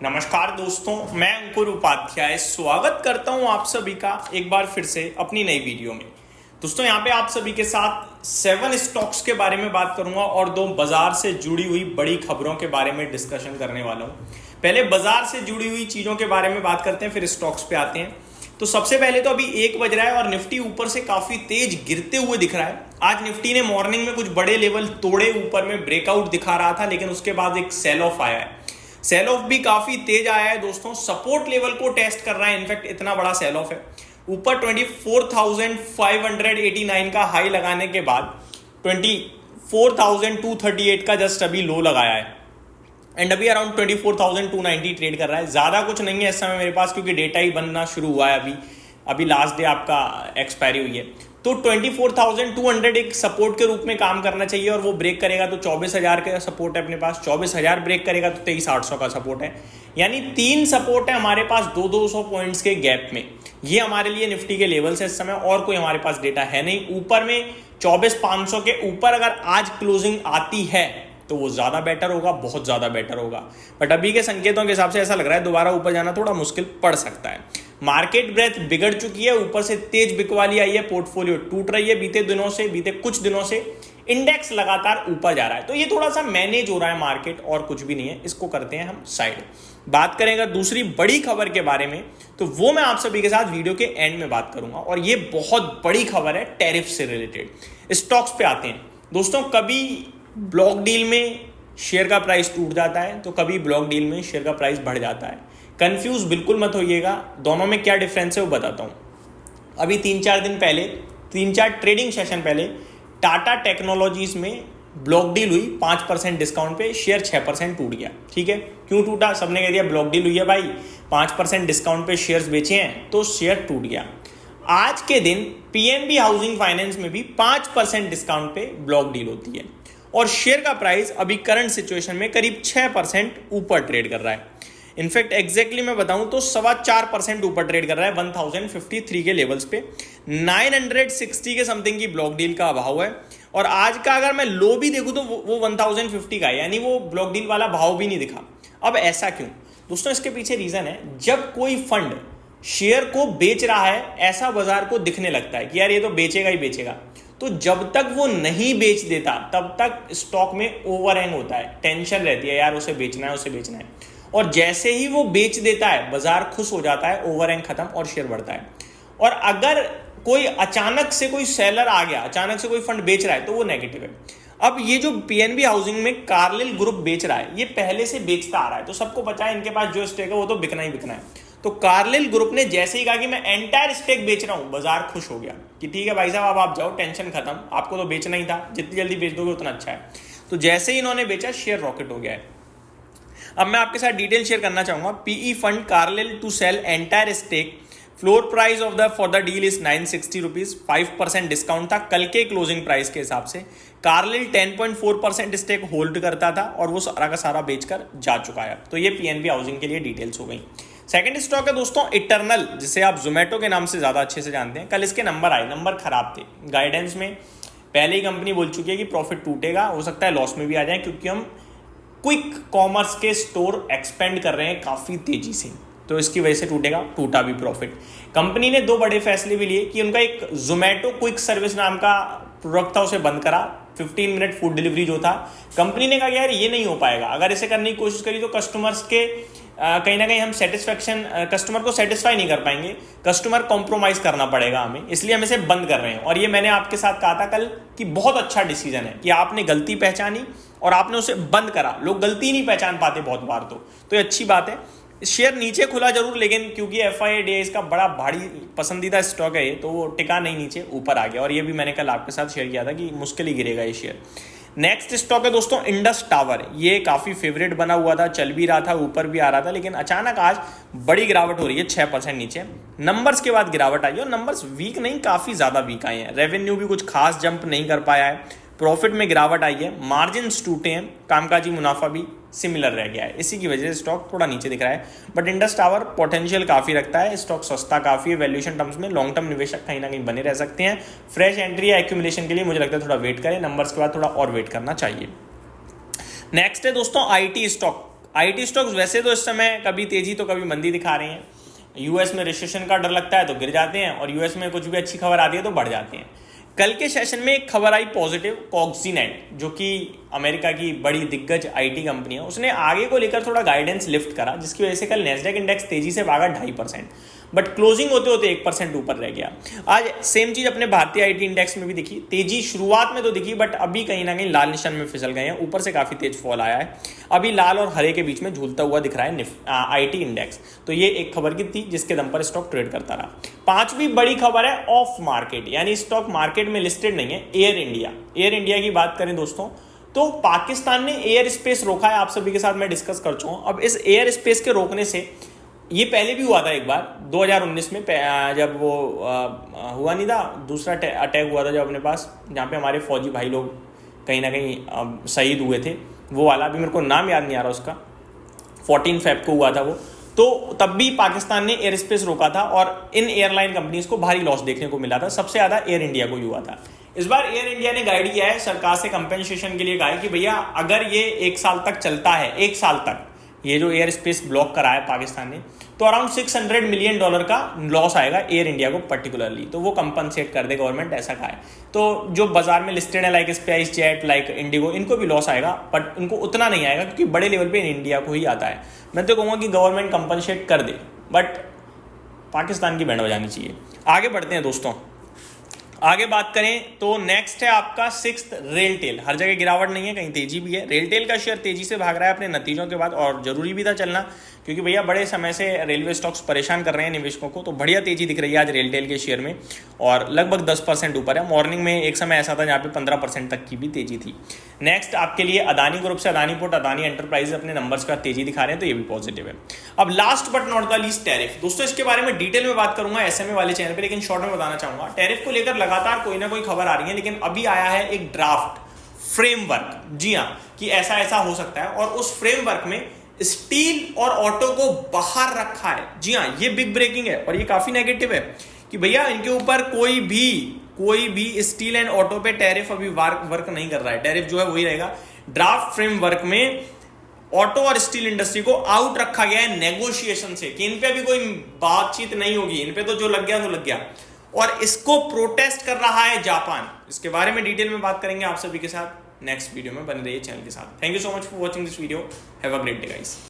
नमस्कार दोस्तों, मैं अंकुर उपाध्याय स्वागत करता हूं आप सभी का एक बार फिर से अपनी नई वीडियो में। दोस्तों यहां पे आप सभी के साथ 7 स्टॉक्स के बारे में बात करूंगा और 2 बाजार से जुड़ी हुई बड़ी खबरों के बारे में डिस्कशन करने वाला हूं। पहले बाजार से जुड़ी हुई चीजों के बारे में बात करते हैं, फिर स्टॉक्स पे आते हैं। तो सबसे पहले तो अभी 1 बज रहा है और निफ्टी ऊपर से काफी तेज गिरते हुए दिख रहा है। आज निफ्टी ने मॉर्निंग में कुछ बड़े लेवल तोड़े, ऊपर में ब्रेकआउट दिखा रहा था, लेकिन उसके बाद एक सेल ऑफ आया है। सेल ऑफ भी काफी तेज आया है दोस्तों, सपोर्ट लेवल को टेस्ट कर रहा है। इनफैक्ट इतना बड़ा सेल ऑफ है, ऊपर 24,589 का हाई लगाने के बाद 24,238 का जस्ट अभी लो लगाया है एंड अभी अराउंड 24,290 ट्रेड कर रहा है। ज्यादा कुछ नहीं है इस समय मेरे पास, क्योंकि डेटा ही बनना शुरू हुआ है। अभी लास्ट डे आपका एक्सपायरी हुई है, तो 24,200 एक सपोर्ट के रूप में काम करना चाहिए और वो ब्रेक करेगा तो 24,000 का सपोर्ट है अपने पास। 24,000 ब्रेक करेगा तो 23,800 का सपोर्ट है, यानी 3 सपोर्ट है हमारे पास 200 पॉइंट्स के गैप में। ये हमारे लिए निफ्टी के लेवल्स है इस समय, और कोई हमारे पास डेटा है नहीं। ऊपर में 24,500 के ऊपर अगर आज क्लोजिंग आती है तो वो ज्यादा बेटर होगा, बहुत ज्यादा बेटर होगा। बट अभी के संकेतों के हिसाब से ऐसा लग रहा है दोबारा ऊपर जाना थोड़ा मुश्किल पड़ सकता है। मार्केट ब्रेथ बिगड़ चुकी है, ऊपर से तेज बिकवाली आई है, पोर्टफोलियो टूट रही है बीते कुछ दिनों से इंडेक्स लगातार ऊपर जा रहा है। तो ये थोड़ा सा मैनेज हो रहा है मार्केट, और कुछ भी नहीं है। इसको करते हैं हम साइड। बात करेंगे दूसरी बड़ी खबर के बारे में, तो वो मैं आप सभी के साथ वीडियो के एंड में बात करूंगा, और ये बहुत बड़ी खबर है टैरिफ से रिलेटेड। स्टॉक्स पे आते हैं दोस्तों। कभी ब्लॉक डील में शेयर का प्राइस टूट जाता है, तो कभी ब्लॉक डील में शेयर का प्राइस बढ़ जाता है। कंफ्यूज बिल्कुल मत होइएगा, दोनों में क्या डिफरेंस है वो बताता हूं। अभी 3-4 दिन पहले, 3-4 ट्रेडिंग सेशन पहले टाटा टेक्नोलॉजीज में ब्लॉक डील हुई 5% डिस्काउंट पे, शेयर 6% टूट गया। ठीक है, क्यों टूटा? सबने कह दिया ब्लॉक डील हुई है भाई, 5% डिस्काउंट पे शेयर्स बेचे हैं तो शेयर टूट गया। आज के दिन पीएनबी हाउसिंग फाइनेंस में भी 5% डिस्काउंट पे ब्लॉक डील होती है, और शेयर का प्राइस अभी करंट सिचुएशन में करीब 6% ऊपर ट्रेड कर रहा है। इनफैक्ट एग्जैक्टली मैं बताऊं तो 4.25% ऊपर ट्रेड कर रहा है 1053 के लेवल्स पे। 960 के समथिंग की ब्लॉक डील का भाव है, और आज का अगर मैं लो भी देखूं तो वो 1050 का है, यानी वो ब्लॉक डील वाला भाव भी नहीं दिखा। अब ऐसा क्यों दोस्तों? इसके पीछे रीजन है, जब कोई फंड शेयर को बेच रहा है ऐसा बाजार को दिखने लगता है कि यार ये तो बेचेगा ही बेचेगा, तो जब तक वो नहीं बेच देता तब तक स्टॉक में ओवरहैंग होता है, टेंशन रहती है यार उसे बेचना है उसे बेचना है। और जैसे ही वो बेच देता है बाजार खुश हो जाता है, ओवरहैंग खत्म और शेयर बढ़ता है। और अगर कोई अचानक से कोई सेलर आ गया, अचानक से कोई फंड बेच रहा है, तो वो नेगेटिव है। अब ये जो पीएनबी हाउसिंग में कार्लिल ग्रुप बेच रहा है, ये पहले से बेचता आ रहा है, तो सबको पता है इनके पास जो स्टेक है वो तो बिकना ही बिकना है। तो कार्लिल ग्रुप ने जैसे ही कहा कि मैं एंटायर स्टेक बेच रहा हूं, बाजार खुश हो गया कि ठीक है भाई साहब, अब आप जाओ, टेंशन खत्म, आपको तो बेचना ही था, जितनी जल्दी बेच दोगे उतना अच्छा है। तो जैसे ही इन्होंने बेचा, शेयर रॉकेट हो गया है। अब मैं आपके साथ डिटेल शेयर करना चाहूंगा। PE fund Carlyle to sell entire stake, floor price of the for the deal is 960 rupees, 5% discount था कल के क्लोजिंग प्राइस के हिसाब से। कार्लिल 10.4% स्टेक होल्ड करता था और वो सारा का सारा बेचकर जा चुका है। तो ये पीएनबी हाउसिंग के लिए डिटेल्स हो गई। सेकंड स्टॉक है दोस्तों इटर्नल, जिसे आप जोमेटो के नाम से ज्यादा अच्छे से जानते हैं। कल इसके नंबर आए, नंबर खराब थे। गाइडेंस में पहले ही कंपनी बोल चुकी है कि प्रॉफिट टूटेगा, हो सकता है लॉस में भी आ जाए, क्योंकि हम क्विक कॉमर्स के स्टोर एक्सपेंड कर रहे हैं काफी तेजी से, तो इसकी वजह से टूटेगा। टूटा भी प्रॉफिट। कंपनी ने 2 बड़े फैसले भी लिए कि उनका एक जोमेटो क्विक सर्विस नाम का प्रोडक्ट था, उसे बंद करा। 15 मिनट फूड डिलीवरी जो था, कंपनी ने कहा यार ये नहीं हो पाएगा, अगर इसे करने की कोशिश करी तो कस्टमर्स के कहीं ना कहीं हम कस्टमर को सेटिस्फाई नहीं कर पाएंगे, कस्टमर कॉम्प्रोमाइज करना पड़ेगा हमें, इसलिए हम इसे बंद कर रहे हैं। और ये मैंने आपके साथ कहा था कल कि बहुत अच्छा डिसीजन है कि आपने गलती पहचानी और आपने उसे बंद करा। लोग गलती नहीं पहचान पाते बहुत बार, तो ये अच्छी बात है। शेयर नीचे खुला जरूर, लेकिन क्योंकि FII का बड़ा भारी पसंदीदा स्टॉक है ये, तो वो टिका नहीं, नीचे ऊपर आ गया। और ये भी मैंने कल आपके साथ शेयर किया था कि मुश्किल ही गिरेगा ये शेयर। नेक्स्ट स्टॉक है दोस्तों इंडस टावर। ये काफी फेवरेट बना हुआ था, चल भी रहा था, ऊपर भी आ रहा था, लेकिन अचानक आज बड़ी गिरावट हो रही है, 6% नीचे। नंबर्स के बाद गिरावट आई है, और नंबर्स वीक नहीं, काफी ज्यादा वीक आए हैं। रेवेन्यू भी कुछ खास जंप नहीं कर पाया है, प्रॉफिट में गिरावट आई है, मार्जिन्स टूटे हैं, कामकाजी मुनाफा भी सिमिलर रह गया है। इसी की वजह से स्टॉक थोड़ा नीचे दिख रहा है। बट इंडस टावर पोटेंशियल काफी रखता है, स्टॉक सस्ता काफी है, वैल्यूएशन टर्म्स में लॉन्ग टर्म निवेशक कहीं ना कहीं बने रह सकते हैं। फ्रेश एंट्री या एक्यूमुलेशन के लिए मुझे लगता है थोड़ा वेट करें, नंबर्स के बाद थोड़ा और वेट करना चाहिए। नेक्स्ट है दोस्तों आईटी स्टॉक। आईटी स्टॉक्स वैसे तो इस समय कभी तेजी तो कभी मंदी दिखा रहे हैं। यूएस में रिसेशन का डर लगता है तो गिर जाते हैं, और यूएस में कुछ भी अच्छी खबर आती है तो बढ़ जाते हैं। कल के सेशन में एक खबर आई पॉजिटिव, कॉग्जीनेट जो कि अमेरिका की बड़ी दिग्गज आईटी कंपनी है, उसने आगे को लेकर थोड़ा गाइडेंस लिफ्ट करा, जिसकी वजह से कल नेस्डैक इंडेक्स तेजी से भागा 2.5%, बट क्लोजिंग होते होते 1% ऊपर रह गया। आज सेम चीज अपने भारतीय आईटी इंडेक्स में भी दिखी, तेजी शुरुआत में तो दिखी बट अभी कहीं ना कहीं लाल निशान में फिसल गए हैं, ऊपर से काफी तेज फॉल आया है, अभी लाल और हरे के बीच में झूलता हुआ दिख रहा है आईटी इंडेक्स। तो ये एक खबर की थी जिसके दम पर स्टॉक ट्रेड करता रहा। पांचवी बड़ी खबर है ऑफ मार्केट, यानी स्टॉक मार्केट में लिस्टेड नहीं है, एयर इंडिया। एयर इंडिया की बात करें दोस्तों तो पाकिस्तान ने एयर स्पेस रोका है, आप सभी के साथ मैं डिस्कस कर चुका हूं। अब इस एयर स्पेस के रोकने से, ये पहले भी हुआ था एक बार 2019 में, जब वो हुआ नहीं था, दूसरा अटैक हुआ था जब अपने पास, जहाँ पे हमारे फौजी भाई लोग कहीं ना कहीं शहीद हुए थे, वो वाला, अभी मेरे को नाम याद नहीं आ रहा उसका, 14 फेब को हुआ था वो। तो तब भी पाकिस्तान ने एयर स्पेस रोका था और इन एयरलाइन कंपनीज को भारी लॉस देखने को मिला था, सबसे ज़्यादा एयर इंडिया को ही हुआ था। इस बार एयर इंडिया ने गाइड किया है, सरकार से कंपेंसेशन के लिए कहा है कि भैया अगर ये 1 साल तक चलता है, 1 साल तक ये जो एयर स्पेस ब्लॉक करा है पाकिस्तान ने, तो अराउंड $600 मिलियन का लॉस आएगा एयर इंडिया को पर्टिकुलरली, तो वो कंपनसेट कर दे गवर्नमेंट, ऐसा कहा है। तो जो बाजार में लिस्टेड है like spice jet, like Indigo, इनको भी लॉस आएगा, बट इनको उतना नहीं आएगा क्योंकि बड़े लेवल पे इंडिया को ही आता है। मैं तो कहूँगा कि गवर्नमेंट कंपनसेट कर दे, बट पाकिस्तान की बैंड बजानी चाहिए। आगे बढ़ते हैं दोस्तों, आगे बात करें तो नेक्स्ट है आपका 6th रेलटेल। हर जगह गिरावट नहीं है, कहीं तेजी भी है। रेलटेल का शेयर तेजी से भाग रहा है अपने नतीजों के बाद, और जरूरी भी था चलना क्योंकि भैया बड़े समय से रेलवे स्टॉक्स परेशान कर रहे हैं निवेशकों को, तो बढ़िया तेजी दिख रही है आज रेलटेल के शेयर में, और लगभग 10% ऊपर है। मॉर्निंग में एक समय ऐसा था जहाँ पे 15% तक की भी तेजी थी। नेक्स्ट आपके लिए अदानी ग्रुप से अदानी पोर्ट, अदानी एंटरप्राइज अपने नंबर्स का तेजी दिखा रहे हैं, तो ये भी पॉजिटिव है। अब last but not the least tariff. दोस्तों इसके बारे में डिटेल में बात करूंगा एसएमए वाले चैनल पे, लेकिन शॉर्ट में बताना चाहूंगा, टैरिफ को लेकर लगातार कोई ना कोई खबर आ रही है, लेकिन अभी आया है एक ड्राफ्ट फ्रेमवर्क, जी हाँ, कि ऐसा ऐसा हो सकता है, और उस फ्रेमवर्क में स्टील और ऑटो को बाहर रखा है। जी हाँ, ये बिग ब्रेकिंग है और ये काफी नेगेटिव है कि भैया इनके ऊपर कोई भी स्टील एंड ऑटो पे टैरिफ अभी वर्क नहीं कर रहा है। टैरिफ जो है वही रहेगा। ड्राफ्ट फ्रेमवर्क में ऑटो और स्टील इंडस्ट्री को आउट रखा गया है नेगोशिएशन से, कि इन पे अभी कोई बातचीत नहीं होगी, इन पे तो जो लग गया तो लग गया, और इसको प्रोटेस्ट कर रहा है जापान। इसके बारे में डिटेल में बात करेंगे आप सभी के साथ नेक्स्ट वीडियो में, बने रहिए चैनल के साथ। Thank you so much for watching this video, have a great day guys.